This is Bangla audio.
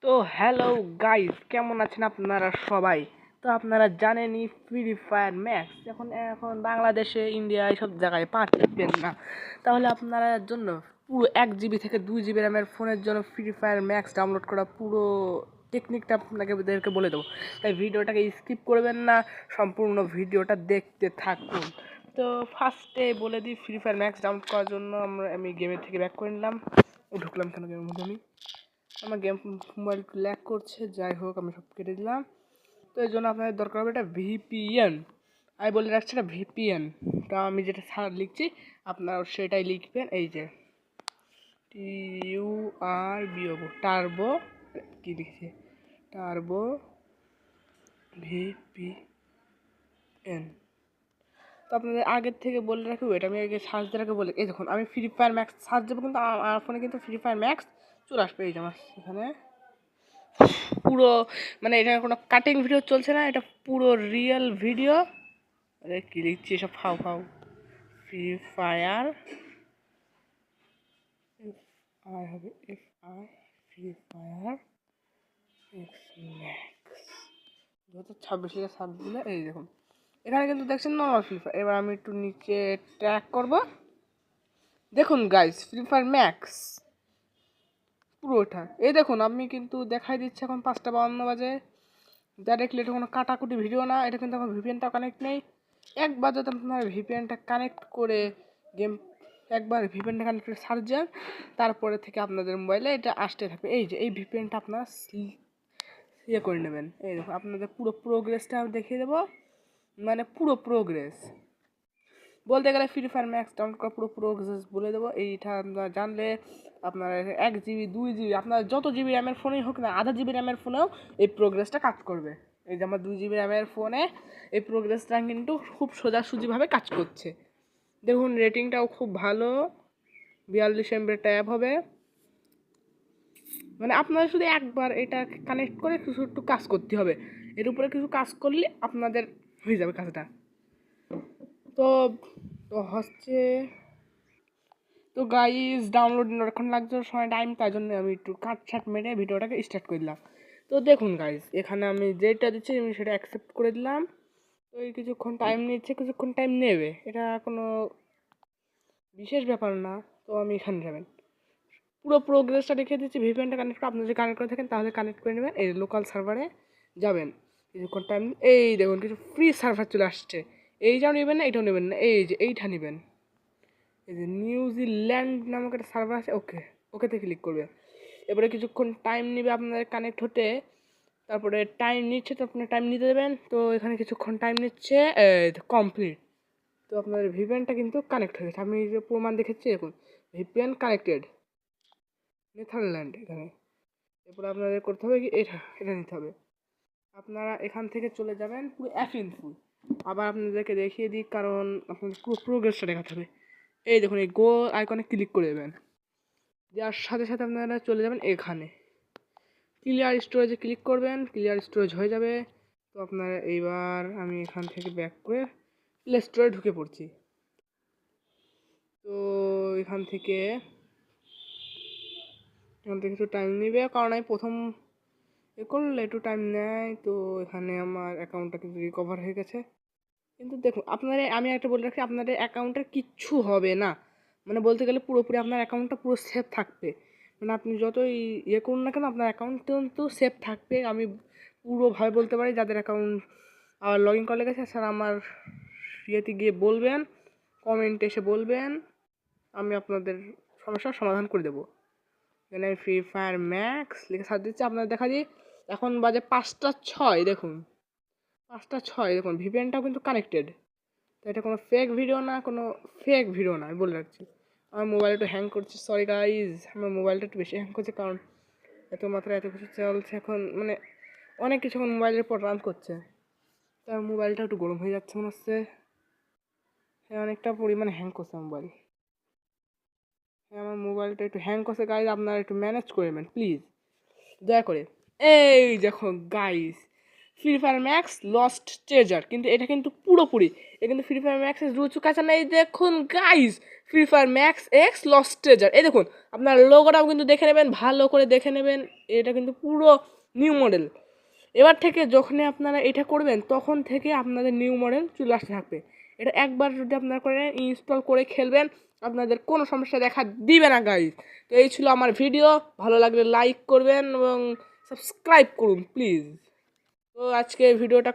তো হ্যালো গাইস, কেমন আছেন আপনারা সবাই? তো আপনারা জানেনই ফ্রি ফায়ার ম্যাক্স এখন এখন বাংলাদেশে, ইন্ডিয়া এইসব জায়গায় পাচ্ছেন না। তাহলে আপনারা জন্য পুরো 1 জিবি থেকে 2 জিবি র্যামের ফোনের জন্য ফ্রি ফায়ার ম্যাক্স ডাউনলোড করা পুরো টেকনিকটা আপনাদেরকে বলে দেবো। তাই ভিডিওটাকে স্কিপ করবেন না, সম্পূর্ণ ভিডিওটা দেখতে থাকুন। তো ফার্স্টে বলে দিই, ফ্রি ফায়ার ম্যাক্স ডাউনলোড করার জন্য আমি গেমের থেকে ব্যাক করে নিলাম। ঢুকলাম কেন গেমের মধ্যে? আমার গেম মোবাইল ল্যাগ করছে, যাই হোক আমি সব কেটে দিলাম। তো এই জন্য আপনাদের দরকার হবে একটা ভিপিএন। আমি বলে রাখছি এটা ভিপিএন। তা আমি যেটা লিখছি আপনারা সেটাই লিখবেন। এই যে টার্বো, কি লিখছে, টার্বো ভিপিএন। তো আপনাদের আগের থেকে বলে রাখি, ওয়েট আমি আগে সার্চ দিয়ে রাখি বলে। এই দেখুন, আমি ফ্রি ফায়ার ম্যাক্স সার্চ দেবো, কিন্তু আমার ফোনে কিন্তু ফ্রি ফায়ার ম্যাক্স চলে আসবে। এই যে আমার এখানে পুরো, মানে এটা কোনো কাটিং ভিডিও চলছে না, এটা পুরো রিয়েল ভিডিও। আরে কি লিখছি সব ফাও ফাও। ফ্রি ফায়ার, এফ আই হবে, F I, free fire x max 2026 search দিলে এই দেখুন এখানে কিন্তু দেখছেন নর্মাল ফ্রি ফায়ার। এবার আমি একটু নিচে ট্র্যাক করব। দেখুন গাইস, ফ্রি ফায়ার ম্যাক্স পুরোটা এই দেখুন। আমি কিন্তু দেখাই দিচ্ছি এখন 5:52 বাজে। ডাইরেক্টলি এটা কোনো কাটাকুটি ভিডিও না, এটা কিন্তু আমার ভিপিএনটা কানেক্ট নেই। একবার যদি আপনার ভিপিএনটা কানেক্ট করে গেম, একবার ভিপিএনটা কানেক্ট করে সার্চ যান, তারপরে থেকে আপনাদের মোবাইলে এটা আসতে থাকবে। এই যে এই ভিপিএনটা আপনারা ইয়ে করে নেবেন। এই দেখুন আপনাদের পুরো প্রোগ্রেসটা আমি দেখিয়ে দেবো, মানে পুরো প্রোগ্রেস বলতে গেলে ফ্রি ফায়ার ম্যাক্স ডাউনলোড করা পুরো প্রোগ্রেস বলে দেবো। এইটা আপনারা জানলে আপনার 1 জিবি 2 জিবি আপনার যত জিবি র্যামের ফোনেই হোক না, আধা জিবি র্যামের ফোনেও এই প্রোগ্রেসটা কাজ করবে। এই যে আমার 2 জিবি র্যামের ফোনে এই প্রোগ্রেসটা কিন্তু খুব সোজাসুজিভাবে কাজ করছে। দেখুন রেটিংটাও খুব ভালো, 42 এমবির ট্যাব হবে। মানে আপনারা শুধু একবার এটা কানেক্ট করে কিছু একটু কাজ করতে হবে, এর উপরে কিছু কাজ করলে আপনাদের হয়ে যাবে কাজটা। তো তো হচ্ছে তো গাইজ, ডাউনলোড এখন লাগছে সময় টাইম, তাই জন্য আমি একটু কাট ছাট মেরে ভিডিওটাকে স্টার্ট করে দিলাম। তো দেখুন গাইজ, এখানে আমি যেটা দিচ্ছি আমি সেটা অ্যাকসেপ্ট করে দিলাম। তো এই কিছুক্ষণ টাইম নিচ্ছে, কিছুক্ষণ টাইম নেবে, এটা কোনো বিশেষ ব্যাপার না। তো আমি এখানে যাবেন, পুরো প্রোগ্রেসটা দেখিয়ে দিচ্ছি। ভিপিএনটা কানেক্ট করে, আপনি যদি কানেক্ট করে থাকেন তাহলে কানেক্ট করে নেবেন। এই লোকাল সার্ভারে যাবেন, কিছুক্ষণ টাইম। এই দেখুন কিছু ফ্রি সার্ভার চলে আসছে। এইটাও নেবেন না, এইটাও নেবেন না, এই যে এইটা নেবেন। এই যে নিউজিল্যান্ড নামক একটা সার্ভার আছে, ওকে ওকেতে ক্লিক করবে। এবারে কিছুক্ষণ টাইম নেবে আপনাদের কানেক্ট হতে, তারপরে টাইম নিচ্ছে তো আপনি টাইম নিতে দেবেন। তো এখানে কিছুক্ষণ টাইম নিচ্ছে, কমপ্লিট। তো আপনার ভিপিএনটা কিন্তু কানেক্ট হয়ে গেছে, আমি যে প্রমাণ দেখেছি এখন ভিপিএন কানেক্টেড নেদারল্যান্ড। এখানে এরপরে আপনাদের করতে হবে কি, এটা এটা নিতে হবে। আপনারা এখান থেকে চলে যাবেন পুরো অ্যাফিনফুল। আবার আপনাদেরকে দেখিয়ে দিই, কারণ আপনাদের পুরো প্রোগ্রেসটা দেখাতে হবে। এই দেখুন এই গো আইকনে ক্লিক করে দেবেন, দেওয়ার সাথে সাথে আপনারা চলে যাবেন এখানে ক্লিয়ার স্টোরেজে ক্লিক করবেন, ক্লিয়ার স্টোরেজ হয়ে যাবে। তো আপনারা এইবার আমি এখান থেকে ব্যাক করে প্লে স্টোরে ঢুকে পড়ছি। তো এখান থেকে একটু টাইম নেবে, কারণ আমি প্রথম এ করলে একটু টাইম নেয়। তো এখানে আমার অ্যাকাউন্টটা কিন্তু রিকভার হয়ে গেছে। কিন্তু দেখুন আপনারা, আমি একটা বলে রাখি, আপনাদের অ্যাকাউন্টের কিচ্ছু হবে না, মানে বলতে গেলে পুরোপুরি আপনার অ্যাকাউন্টটা পুরো সেফ থাকবে। মানে আপনি যতই ইয়ে করুন না কেন, আপনার অ্যাকাউন্ট কিন্তু সেফ থাকবে। আমি পুরোভাবে বলতে পারি, যাদের অ্যাকাউন্ট আবার লগ ইন করে গেছে স্যার আমার ইয়েতে গিয়ে বলবেন, কমেন্টে এসে বলবেন, আমি আপনাদের সমস্যার সমাধান করে দেবো। এখানে আমি ফ্রি ফায়ার ম্যাক্স লিখে সার্চ দিচ্ছি, আপনাদের দেখা দিই এখন বাজে 5:06। দেখুন 5:06, দেখুন ভিপিএনটাও কিন্তু কানেক্টেড। তো এটা কোনো ফেক ভিডিও না, কোনো ফেক ভিডিও না, আমি বলে রাখছি। আমার মোবাইল একটু হ্যাং করছে, সরি গাইজ, আমার মোবাইলটা একটু বেশি হ্যাং করছে, কারণ এত মাত্রায় এত কিছু চলছে এখন, মানে অনেক কিছু এখন মোবাইলের পর রান করছে। তার মোবাইলটা একটু গরম হয়ে যাচ্ছে মনে হচ্ছে। হ্যাঁ, অনেকটা পরিমাণে হ্যাং করছে মোবাইল। হ্যাঁ, আমার মোবাইলটা একটু হ্যাং করছে গাইজ, আপনারা একটু ম্যানেজ করে নেবেন প্লিজ, দয়া করে। এই দেখো guys, free fire max lost treasure, কিন্তু এটা কিন্তু পুরোপুরি এটা কিন্তু ফ্রি ফায়ার ম্যাক্সের রুচু কাঁচা নেই। দেখুন guys, free fire max x lost treasure, এই দেখুন আপনার লোগোটাও কিন্তু দেখে নেবেন, ভালো করে দেখে নেবেন, এটা কিন্তু পুরো নিউ মডেল। এবার থেকে যখনই আপনারা এটা করবেন তখন থেকে আপনাদের নিউ মডেল চলে আসতে থাকবে। এটা একবার যদি আপনারা করে ইনস্টল করে খেলবেন আপনাদের কোনো সমস্যা দেখা দিবে না গাইজ। তো এই ছিল আমার ভিডিও, ভালো লাগলে লাইক করবেন এবং সাবস্ক্রাইব করুন প্লিজ। তো আজকে ভিডিওটা